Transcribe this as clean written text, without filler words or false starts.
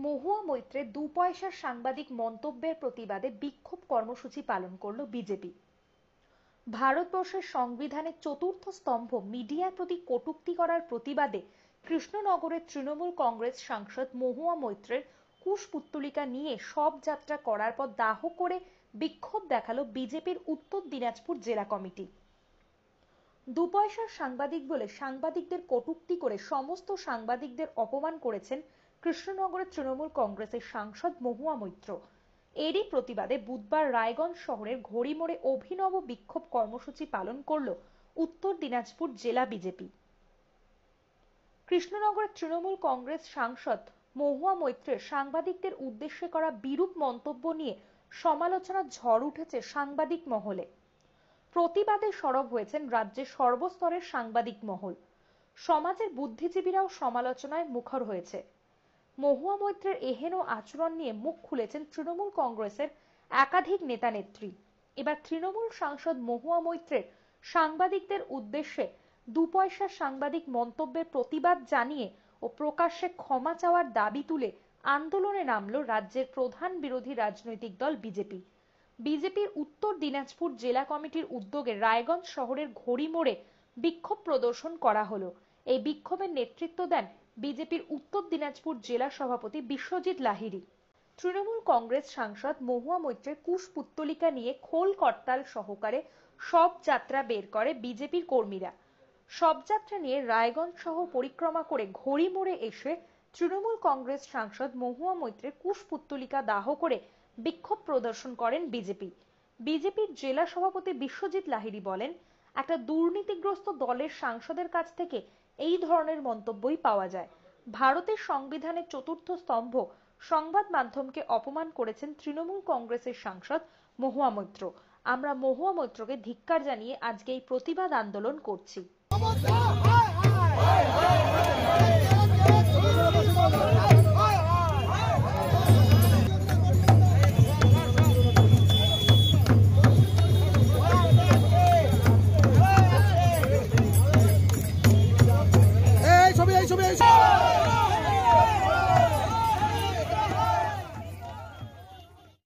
মহুয়া মৈত্রের 2 পয়সার সাংবাদিক মন্তব্যের প্রতিবাদে বিক্ষোভ কর্মসূচি পালন করল বিজেপি। ভারতবর্ষের সংবিধানের চতুর্থ স্তম্ভ মিডিয়ার প্রতি কটূক্তি করার প্রতিবাদে কৃষ্ণনগরের তৃণমূল কংগ্রেস সাংসদ মহুয়া মৈত্রের কুশপুত্তলিকা নিয়ে শবযাত্রা করার পর দাহ করে বিক্ষোভ দেখালো বিজেপির উত্তর দিনাজপুর জেলা কমিটি। 2 পয়সার সাংবাদিক বলে সাংবাদিকদের কটূক্তি করে সমস্ত সাংবাদিকদের অপমান করেছেন কৃষ্ণনগরের তৃণমূল কংগ্রেসের সাংসদ মহুয়া মৈত্র। এরই প্রতিবাদে বুধবার রায়গঞ্জ শহরের ঘড়িমোড়ে অভিনব বিক্ষোভ কর্মসূচি পালন করল উত্তর দিনাজপুর জেলা বিজেপি। কৃষ্ণনগরের তৃণমূল কংগ্রেস সাংসদ মহুয়া মৈত্রের সাংবাদিকদের উদ্দেশ্যে করা বিরূপ মন্তব্য নিয়ে সমালোচনার ঝড় উঠেছে সাংবাদিক মহলে। প্রতিবাদে সরব হয়েছেন রাজ্যের সর্বস্তরের সাংবাদিক মহল। সমাজের বুদ্ধিজীবীরাও সমালোচনায় মুখর হয়েছে। মহুয়া মৈত্রের এহেন আচরণ নিয়ে মুখ খুলেছেন তৃণমূল কংগ্রেসের একাধিক নেতা নেত্রী। এবার তৃণমূল সাংসদ মহুয়া মৈত্রের সাংবাদিকদের উদ্দেশ্যে 2 পয়সার সাংবাদিক মন্তব্যের প্রতিবাদ জানিয়ে ও প্রকাশ্যে ক্ষমা চাওয়ার দাবি তুলে আন্দোলনে নামল রাজ্যের প্রধান বিরোধী রাজনৈতিক দল বিজেপি। বিজেপির উত্তর দিনাজপুর জেলা কমিটির উদ্যোগে রায়গঞ্জ শহরের ঘড়িমোড়ে বিক্ষোভ প্রদর্শন করা হলো। এই বিক্ষোভের নেতৃত্ব দেন বিজেপির উত্তর দিনাজপুর জেলা সভাপতি বিশ্বজিৎ লাহিড়ী। তৃণমূল কংগ্রেস সাংসদ মহুয়া মৈত্রের কুশপুত্তলিকা নিয়ে খোল করতাল সহকারে শবযাত্রা বের করে বিজেপির কর্মীরা। শবযাত্রা নিয়ে রায়গঞ্জ শহর পরিক্রমা করে ঘড়িমোড়ে এসে তৃণমূল কংগ্রেস সাংসদ মহুয়া মৈত্রের কুশপুত্তলিকা দাহ করে বিক্ষোভ প্রদর্শন করেন বিজেপি। বিজেপির জেলা সভাপতি বিশ্বজিৎ লাহিড়ী বলেন, একটা দুর্নীতিগ্রস্ত দলের সাংসদের কাছ থেকে এই ধরনের মন্তব্যই পাওয়া যায়। ভারতের সংবিধানের চতুর্থ স্তম্ভ সংবাদ মাধ্যমকে অপমান করেছেন তৃণমূল কংগ্রেসের সাংসদ মহুয়া মৈত্র। আমরা মহুয়া মৈত্রকে ধিক্কার জানিয়ে আজকে এই প্রতিবাদ আন্দোলন করছি।